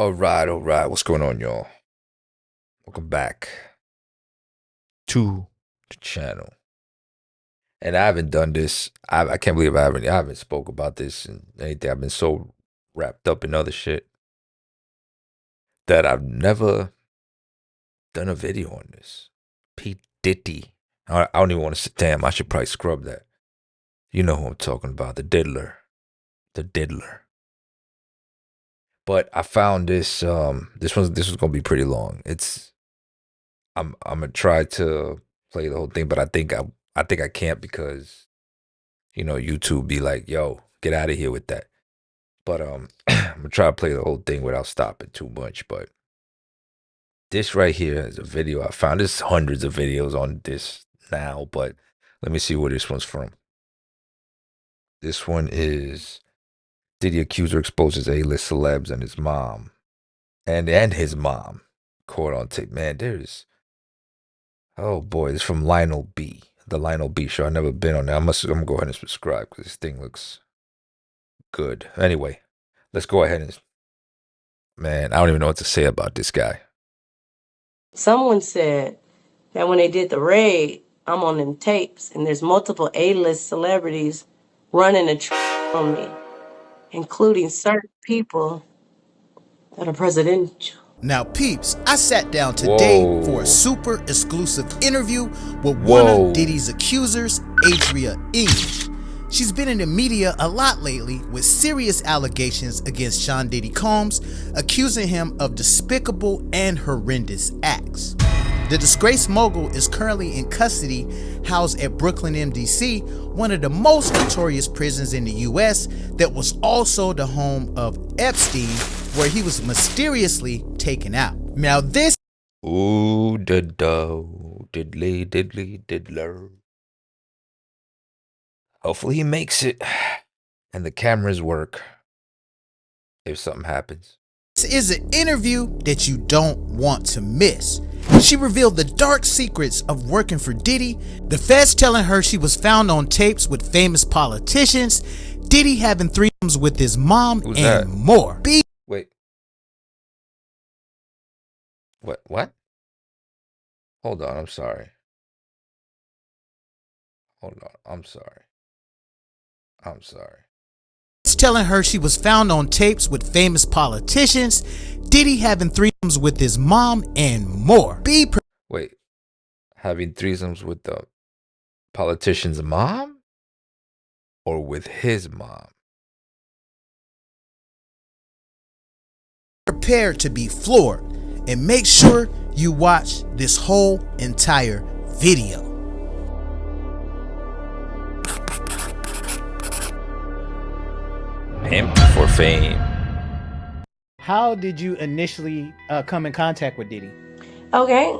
All right. What's going on, y'all? Welcome back to the channel. And I haven't done this. I can't believe I haven't spoke about this and anything. I've been so wrapped up in other shit that I've never done a video on this. P. Diddy. I don't even want to say, damn, I should probably scrub that. You know who I'm talking about, the diddler. The diddler. But I found this this was gonna be pretty long. I'm gonna try to play the whole thing, but I think I can't because YouTube be like, yo, get out of here with that. But I'm gonna try to play the whole thing without stopping too much. But this right here is a video I found. There's hundreds of videos on this now, but let me see where this one's from. This one is Diddy Accuser exposes A-list celebs and his mom. And his mom. Caught on tape. Man, oh boy, it's from Lionel B. The Lionel B Show. I've never been on there. I'm gonna go ahead and subscribe because this thing looks good. Anyway, let's go ahead and, man, I don't even know what to say about this guy. Someone said that when they did the raid, I'm on them tapes, and there's multiple A-list celebrities running on me, including certain people that are presidential. Now, peeps, I sat down today for a super exclusive interview with one of Diddy's accusers, Adria English. She's been in the media a lot lately with serious allegations against Sean Diddy Combs, accusing him of despicable and horrendous acts. The disgraced mogul is currently in custody, housed at Brooklyn MDC, one of the most notorious prisons in the US that was also the home of Epstein, where he was mysteriously taken out. Now this— Ooh, diddler. Hopefully he makes it and the cameras work if something happens. This is an interview that you don't want to miss. She revealed the dark secrets of working for Diddy, the feds telling her she was found on tapes with famous politicians, Diddy having threesomes with his mom, and more. Wait. What? Hold on, I'm sorry. I'm sorry. It's telling her she was found on tapes with famous politicians, Diddy having threesomes with his mom, and more. Wait, having threesomes with the politician's mom? Or with his mom? Prepare to be floored, and make sure you watch this whole entire video. Pimp for fame. How did you initially come in contact with Diddy? Okay,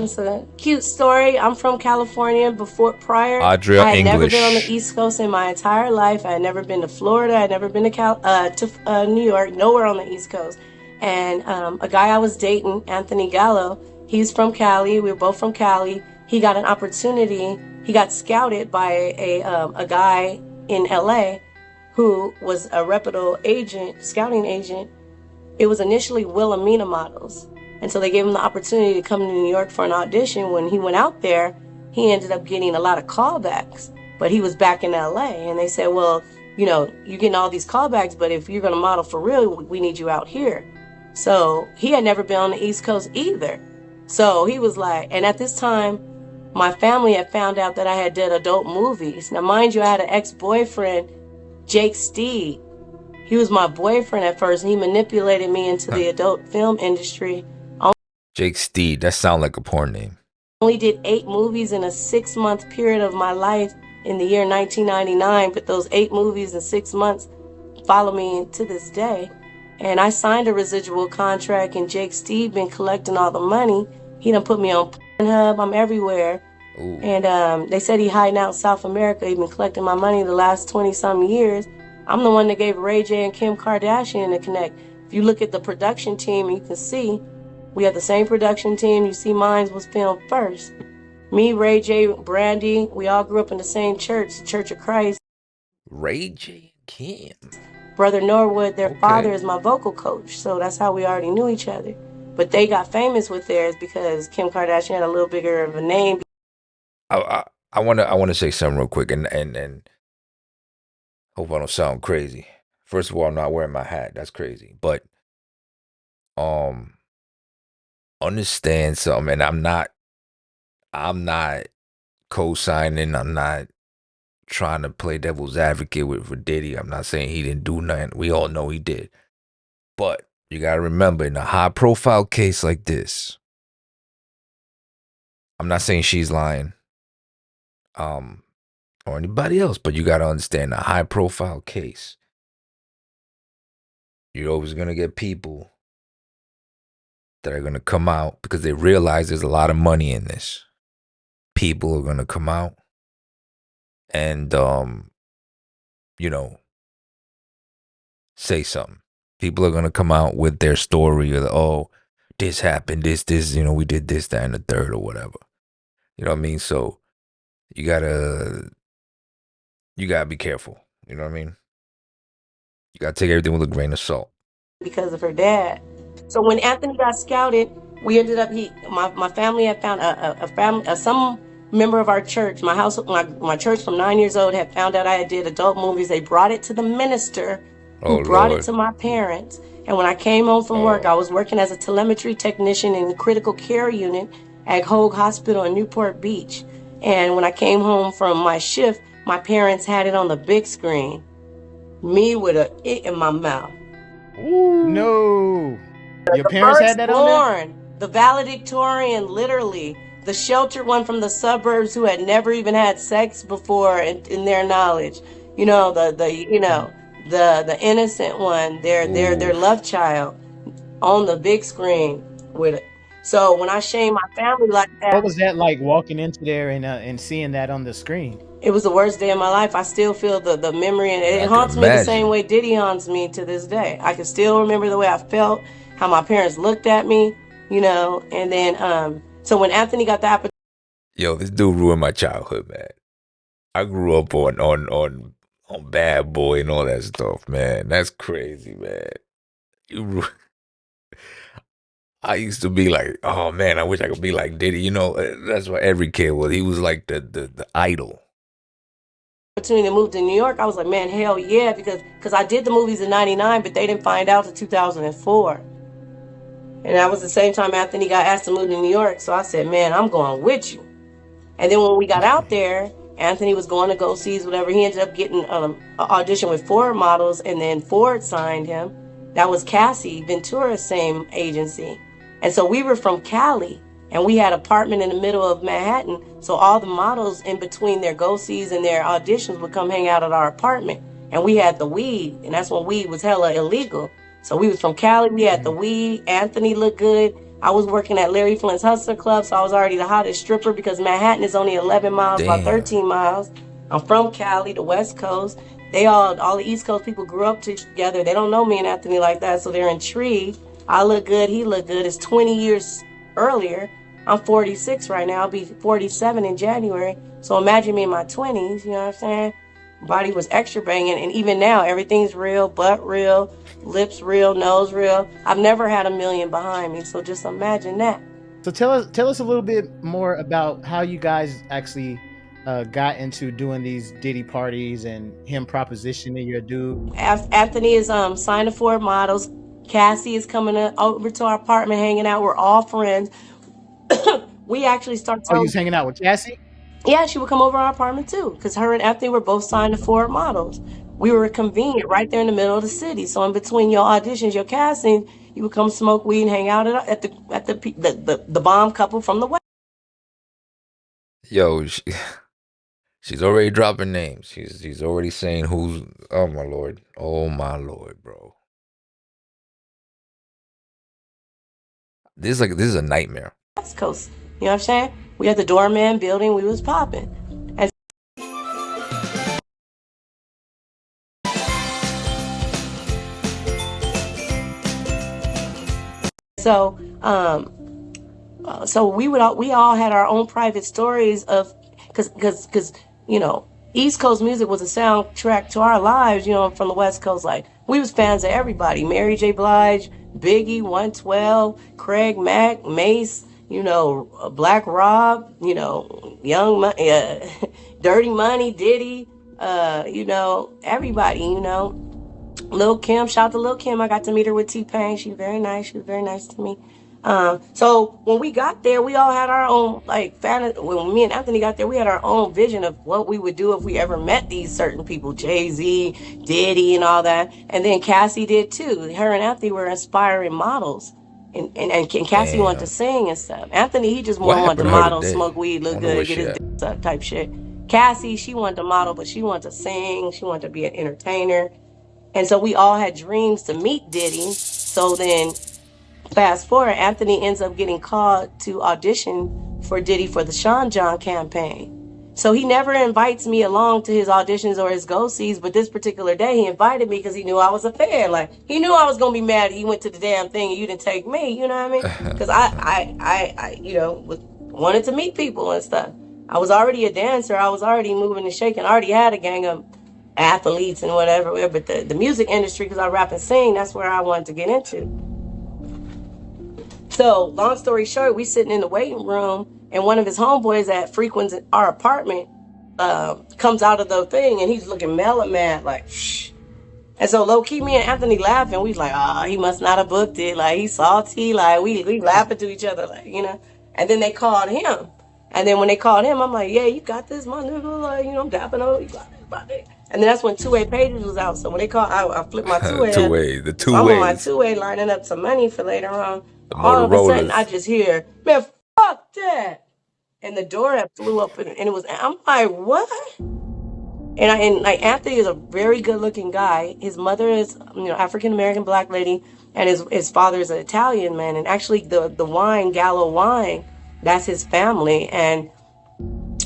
it's a cute story. I'm from California. Prior, Adria I had never English. been on the East Coast in my entire life. I had never been to Florida. I had never been to New York. Nowhere on the East Coast. And a guy I was dating, Anthony Gallo, he's from Cali. We were both from Cali. He got an opportunity. He got scouted by a guy in LA who was a reputable scouting agent. It was initially Wilhelmina Models. And so they gave him the opportunity to come to New York for an audition. When he went out there, he ended up getting a lot of callbacks, but he was back in LA. And they said, well, you're getting all these callbacks, but if you're going to model for real, we need you out here. So he had never been on the East Coast either. So he was like, and at this time, my family had found out that I had did adult movies. Now, mind you, I had an ex-boyfriend, Jake Steed. He was my boyfriend at first, and he manipulated me into the adult film industry. Jake Steed, that sounds like a porn name. Only did 8 movies in a 6-month period of my life in the year 1999, but those 8 movies in 6 months follow me to this day. And I signed a residual contract, and Jake Steed been collecting all the money. He done put me on Pornhub. I'm everywhere. Ooh. And they said he hiding out in South America. He been collecting my money the last 20-some years. I'm the one that gave Ray J and Kim Kardashian to connect. If you look at the production team, you can see we have the same production team. You see mine was filmed first. Me, Ray J, Brandy, we all grew up in the same church, the Church of Christ. Ray J, Kim. Brother Norwood, their Okay. father is my vocal coach, so that's how we already knew each other. But they got famous with theirs because Kim Kardashian had a little bigger of a name. I want to say something real quick, and hope I don't sound crazy. First of all, I'm not wearing my hat. That's crazy. But understand something, and I'm not co-signing. I'm not trying to play devil's advocate with Diddy. I'm not saying he didn't do nothing. We all know he did. But you gotta remember, in a high-profile case like this, I'm not saying she's lying, or anybody else, but you gotta understand, a high-profile case, you're always gonna get people that are gonna come out because they realize there's a lot of money in this. People are gonna come out and say something. People are gonna come out with their story of, oh, this happened, this, we did this, that, and the third, or whatever. You know what I mean? So you gotta be careful. You know what I mean? You gotta take everything with a grain of salt. Because of her dad. So when Anthony got scouted, we ended up my family had found some member of our church, my church from 9 years old had found out I did adult movies. They brought it to the minister, who brought it to my parents. And when I came home from work, I was working as a telemetry technician in the critical care unit at Hoag Hospital in Newport Beach. And when I came home from my shift, my parents had it on the big screen. Me with a it in my mouth. Ooh. No. Your parents had that on there? The valedictorian, literally. The sheltered one from the suburbs who had never even had sex before in their knowledge. You know, the innocent one, their love child on the big screen with it. So when I shame my family like that. What was that like, walking into there and seeing that on the screen? It was the worst day of my life. I still feel the memory, and it haunts me the same way Diddy haunts me to this day. I can still remember the way I felt, how my parents looked at me, and then so when Anthony got the opportunity. Yo, this dude ruined my childhood, man. I grew up on Bad Boy and all that stuff, man. That's crazy, man. I used to be like, oh man, I wish I could be like Diddy. That's what every kid was. He was like the idol. Opportunity to move to New York, I was like, man, hell yeah, because I did the movies in '99, but they didn't find out until 2004. And that was the same time Anthony got asked to move to New York. So I said, man, I'm going with you. And then when we got out there, Anthony was going to go see whatever. He ended up getting an audition with Ford Models, and then Ford signed him. That was Cassie Ventura's same agency. And so we were from Cali, and we had an apartment in the middle of Manhattan. So all the models in between their go-sees and their auditions would come hang out at our apartment. And we had the weed, and that's when weed was hella illegal. So we was from Cali, we had the weed. Anthony looked good. I was working at Larry Flint's Hustler Club, so I was already the hottest stripper because Manhattan is only 11 miles, about 13 miles. I'm from Cali, the West Coast. All the East Coast people grew up together. They don't know me and Anthony like that, so they're intrigued. I look good, he look good. It's 20 years earlier. I'm 46 right now. I'll be 47 in January. So imagine me in my 20s, you know what I'm saying? Body was extra banging, and even now, everything's real, butt real, lips real, nose real. I've never had a million behind me, so just imagine that. So tell us a little bit more about how you guys actually got into doing these Diddy parties and him propositioning your dude. Anthony is signed to Ford Models. Cassie is coming over to our apartment, hanging out. We're all friends. We actually started. Oh, you was hanging out with Cassie? Yeah, she would come over our apartment too, because her and Anthony were both signed to Ford Models. We were convenient right there in the middle of the city. So in between your auditions, your casting, you would come smoke weed and hang out at the bomb couple from the West. Yo, she's already dropping names. She's already saying who's. Oh my lord, bro. This is a nightmare. West Coast, you know what I'm saying? We had the doorman building. We was popping. And so, so we all had our own private stories of, because East Coast music was a soundtrack to our lives, you know, from the West Coast. Like, we was fans of everybody. Mary J. Blige, Biggie, 112, Craig Mack, Mace, you know, Black Rob, you know, Dirty Money, Diddy, you know, everybody, you know. Lil Kim, shout out to Lil Kim. I got to meet her with T-Pain. She was very nice. She was very nice to me. So when we got there, we all had our own, like, when me and Anthony got there, we had our own vision of what we would do if we ever met these certain people, Jay-Z, Diddy, and all that. And then Cassie did too. Her and Anthony were inspiring models. And Cassie wanted to sing and stuff. Anthony, he just more wanted to model, smoke weed, look good, get his dick sucked type shit. Cassie, she wanted to model, but she wanted to sing. She wanted to be an entertainer. And so we all had dreams to meet Diddy. So then, fast forward, Anthony ends up getting called to audition for Diddy for the Sean John campaign. So he never invites me along to his auditions or his go-sees, but this particular day he invited me because he knew I was a fan. Like, he knew I was going to be mad he went to the damn thing and you didn't take me, you know what I mean? Because I you know, wanted to meet people and stuff. I was already a dancer. I was already moving and shaking. I already had a gang of athletes and whatever, but the music industry, because I rap and sing, that's where I wanted to get into. So long story short, we sitting in the waiting room and one of his homeboys that frequents our apartment comes out of the thing and he's looking mellow mad, like, shh. And so low-key, me and Anthony laughing, we was like, he must not have booked it, like, he's salty, like, we laughing to each other, like, you know. And then they called him. And then when they called him, I'm like, yeah, you got this, my nigga, like, you know, I'm dapping on, you got this, buddy. And then that's when two-way pages was out. So when they called, I flipped my two-way. The two-way. I'm on my two-way lining up some money for later on. All of a sudden, I just hear, man, fuck that. And the door flew up and it was, I'm like, what? And like, Anthony is a very good-looking guy. His mother is, you know, African-American black lady, and his father is an Italian man. And actually, the wine, Gallo wine, that's his family. And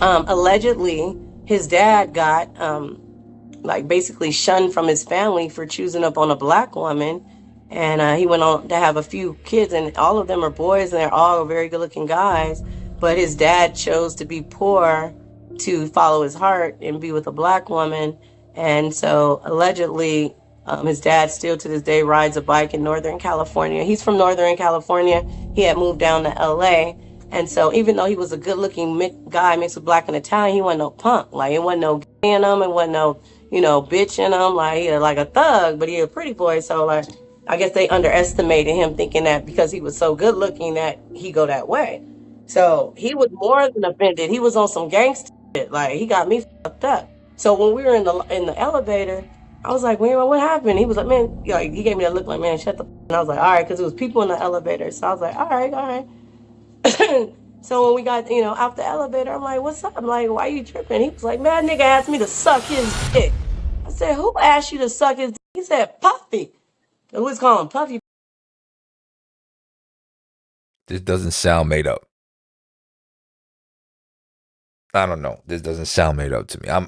allegedly, his dad got like basically shunned from his family for choosing up on a black woman. And he went on to have a few kids, and all of them are boys, and they're all very good-looking guys. But his dad chose to be poor to follow his heart and be with a black woman. And so allegedly, his dad still to this day rides a bike in Northern California. He's from Northern California. He had moved down to LA. And so even though he was a good-looking guy mixed with black and Italian, he wasn't no punk. Like, it wasn't no gay in him. It wasn't no, you know, bitch in him. Like, he was like a thug, but he was a pretty boy. So, like, I guess they underestimated him, thinking that because he was so good-looking that he go that way. So he was more than offended. He was on some gangster shit. Like, he got me fucked up. So when we were in the elevator, I was like, man, what happened? He was like, man, like, he gave me that look like, man, shut the f-. And I was like, all right, because it was people in the elevator. So I was like, all right. So when we got, you know, out the elevator, I'm like, what's up? I'm like, why are you tripping? He was like, man, nigga asked me to suck his dick. I said, who asked you to suck his dick? He said, Puffy. Who was calling Puffy? This doesn't sound made up. I don't know. This doesn't sound made up to me. I'm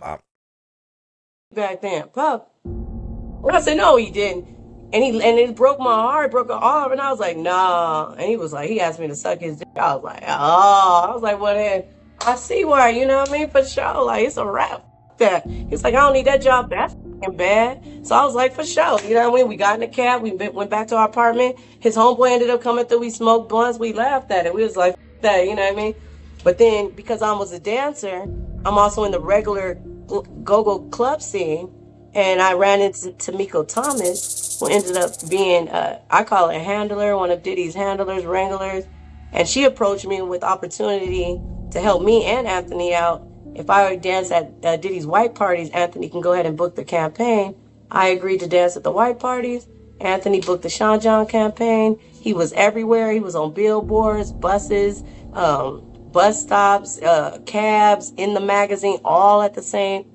back then, Puff. And I said, no, he didn't. And it broke my heart, broke her arm. And I was like, nah. And he was like, he asked me to suck his dick. I was like, oh. I was like, well, then I see why, you know what I mean? For sure. Like, it's a wrap. That. He's like, I don't need that job that fucking bad. So I was like, for sure. You know what I mean? We got in the cab. We went back to our apartment. His homeboy ended up coming through. We smoked blunts. We laughed at it. We was like, that, you know what I mean? But then, because I was a dancer, I'm also in the regular go-go club scene. And I ran into Tamiko Thomas, who ended up being, I call her a handler, one of Diddy's handlers, wranglers. And she approached me with opportunity to help me and Anthony out. If I would dance at Diddy's white parties, Anthony can go ahead and book the campaign. I agreed to dance at the white parties. Anthony booked the Sean John campaign. He was everywhere. He was on billboards, buses, bus stops, cabs, in the magazine, all at the same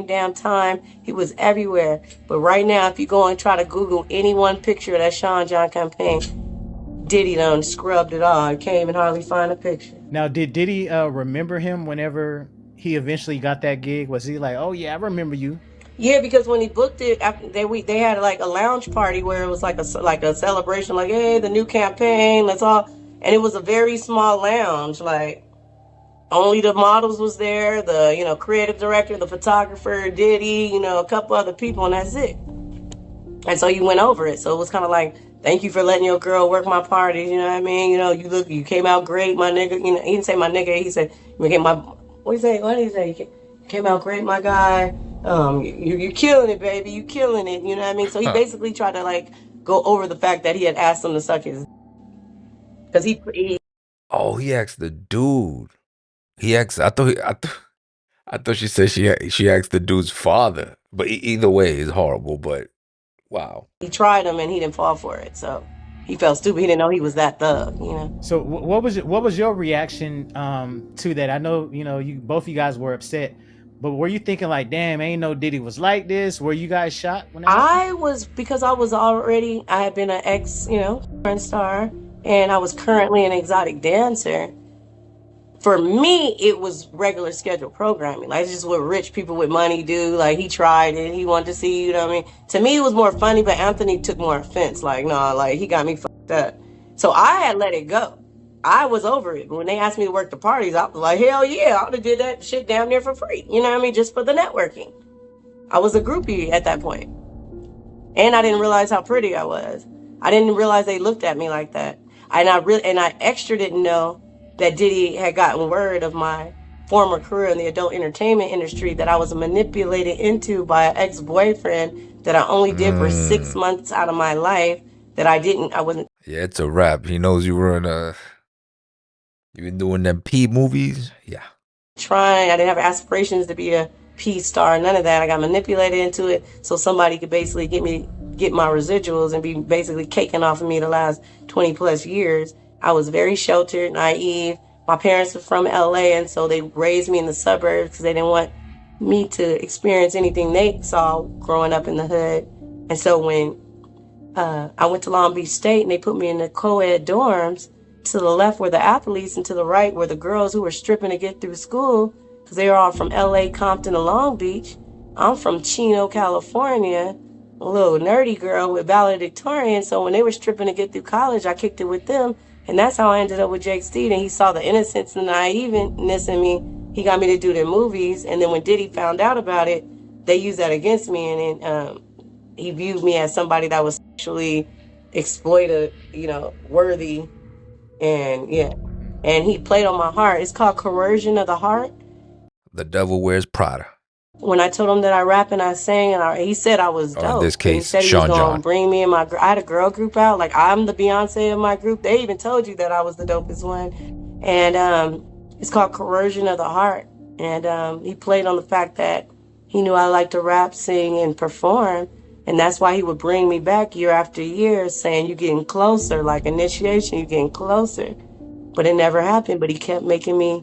damn time. He was everywhere. But right now, if you go and try to Google any one picture of that Sean John campaign, Diddy done scrubbed it all. I can't even hardly find a picture. Now, did Diddy remember him whenever he eventually got that gig? Was he like, oh yeah, I remember you? Yeah, because when he booked it, after they had like a lounge party where it was like a celebration, like, hey, the new campaign, let's all, and it was a very small lounge, like, only the models was there, the creative director, the photographer, Diddy, a couple other people, and that's it. And so he went over it. So it was kind of like, thank you for letting your girl work my parties. You know what I mean? You came out great, my nigga. He didn't say my nigga. He said, you came out, what did he say? What did he say? You came out great, my guy. You're killing it, baby. You killing it. You know what I mean? So he basically tried to like go over the fact that he had asked him to suck his, because he Oh, he asked the dude. He asked. I thought she said she asked the dude's father. But either way, it's horrible. But wow. he tried him and he didn't fall for it. So he felt stupid. He didn't know he was that thug. So what was your reaction to that? I know you both of you guys were upset, but were you thinking like, damn, ain't no Diddy was like this? Were you guys shocked when that happened? Because I had been an ex, porn star, and I was currently an exotic dancer. For me, it was regular scheduled programming. Like, it's just what rich people with money do. Like, he tried it. He wanted to see, you know what I mean? To me, it was more funny, but Anthony took more offense. Like, no, like, he got me fucked up. So I had let it go. I was over it. But when they asked me to work the parties, I was like, hell yeah, I would have did that shit damn near for free. You know what I mean? Just for the networking. I was a groupie at that point. And I didn't realize how pretty I was. I didn't realize they looked at me like that. And I extra didn't know that Diddy had gotten word of my former career in the adult entertainment industry that I was manipulated into by an ex-boyfriend that I only did for 6 months out of my life, that I wasn't. Yeah, it's a wrap. He knows you were you been doing them P movies. Yeah. Trying. I didn't have aspirations to be a P star, none of that. I got manipulated into it so somebody could basically get my residuals and be basically caking off of me the last 20 plus years. I was very sheltered, naive. My parents were from LA, and so they raised me in the suburbs because they didn't want me to experience anything they saw growing up in the hood. And so when I went to Long Beach State and they put me in the co-ed dorms, to the left were the athletes and to the right were the girls who were stripping to get through school because they were all from LA, Compton, and Long Beach. I'm from Chino, California, a little nerdy girl with valedictorian. So when they were stripping to get through college, I kicked it with them. And that's how I ended up with Jake Steeden. He saw the innocence and the naiveness in me. He got me to do their movies. And then when Diddy found out about it, they used that against me. And then he viewed me as somebody that was sexually exploited, worthy. And yeah. And he played on my heart. It's called coercion of the heart. The Devil Wears Prada. When I told him that I rap and I sang, and he said I was dope. In this case, he said he Sean was gonna John. bring me and I had a girl group out. Like, I'm the Beyonce of my group. They even told you that I was the dopest one. And it's called Coercion of the Heart. And he played on the fact that he knew I liked to rap, sing, and perform. And that's why he would bring me back year after year saying, you're getting closer, like initiation, you're getting closer. But it never happened. But he kept making me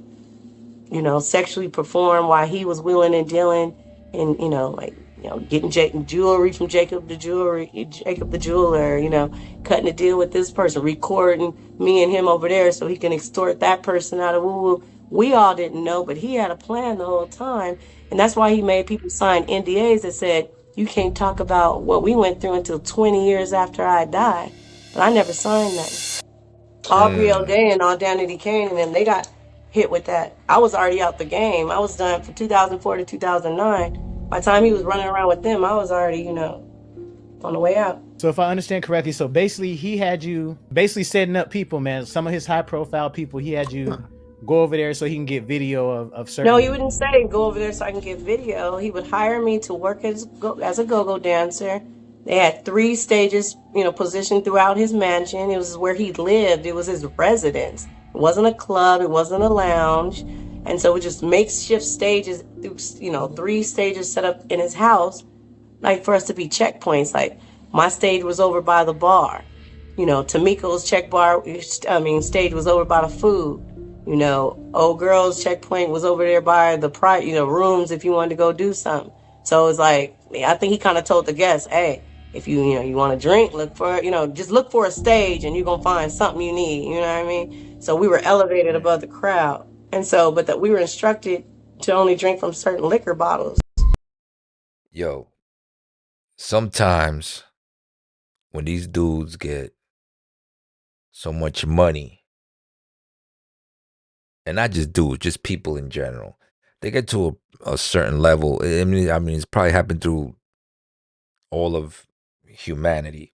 sexually perform while he was wheeling and dealing and, getting jewelry from Jacob the Jeweler, cutting a deal with this person, recording me and him over there so he can extort that person out of woo-woo. We all didn't know, but he had a plan the whole time. And that's why he made people sign NDAs that said, you can't talk about what we went through until 20 years after I died. But I never signed that. Aubrey O'Day and Danity Kane and them, they got hit with that. I was already out the game. I was done from 2004 to 2009. By the time he was running around with them, I was already, on the way out. So if I understand correctly, so basically he had you setting up people, man. Some of his high profile people, he had you go over there so he can get video of certain. No, he wouldn't say go over there so I can get video. He would hire me to work as a go-go dancer. They had 3 stages, positioned throughout his mansion. It was where he lived. It was his residence. It wasn't a club. It wasn't a lounge. And so we just makeshift stages, 3 stages set up in his house, like for us to be checkpoints. Like my stage was over by the bar. Tamiko's stage was over by the food. Old girl's checkpoint was over there by the rooms if you wanted to go do something. So it's like, I think he kind of told the guests, hey, if you want to drink, look for, just look for a stage and you're going to find something you need. You know what I mean? So we were elevated above the crowd. And so, but that we were instructed to only drink from certain liquor bottles. Yo, sometimes when these dudes get so much money, and not just dudes, just people in general. They get to a certain level. I mean, it's probably happened through all of humanity.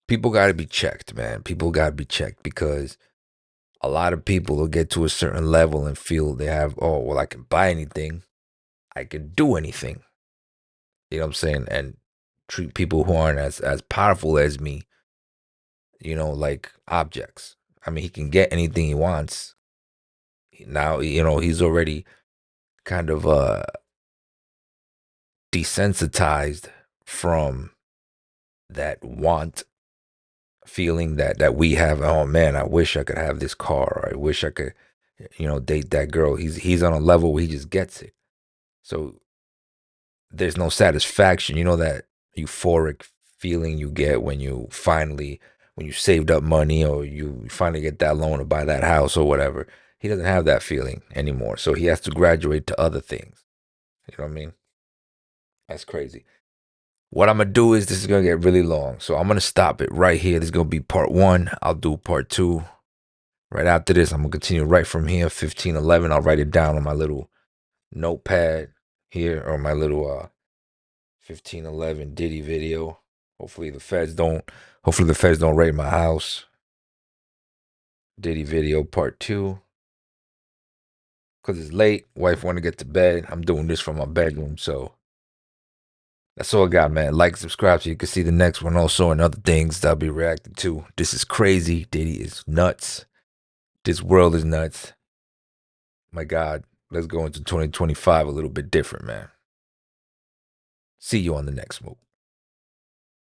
People got to be checked, man. People got to be checked because a lot of people will get to a certain level and feel they have, oh, well, I can buy anything, I can do anything. You know what I'm saying? And treat people who aren't as powerful as me, like objects. I mean, he can get anything he wants. Now, he's already kind of desensitized from that want feeling that we have. Oh man, I wish I could have this car, or I wish I could, date that girl. He's on a level where he just gets it. So there's no satisfaction. You know that euphoric feeling you get when you saved up money, or you finally get that loan to buy that house or whatever. He doesn't have that feeling anymore. So he has to graduate to other things. You know what I mean? That's crazy. What I'm gonna do is, this is gonna get really long. So I'm gonna stop it right here. This is gonna be part one. I'll do part two right after this. I'm gonna continue right from here. 1511. I'll write it down on my little notepad here, or my little 1511 Diddy video. Hopefully the feds don't raid my house. Diddy video part two. Cause it's late. Wife wanna get to bed. I'm doing this from my bedroom, so that's all I got, man. Like, subscribe so you can see the next one also, and other things that I'll be reacting to. This is crazy. Diddy is nuts. This world is nuts. My God, let's go into 2025 a little bit different, man. See you on the next move.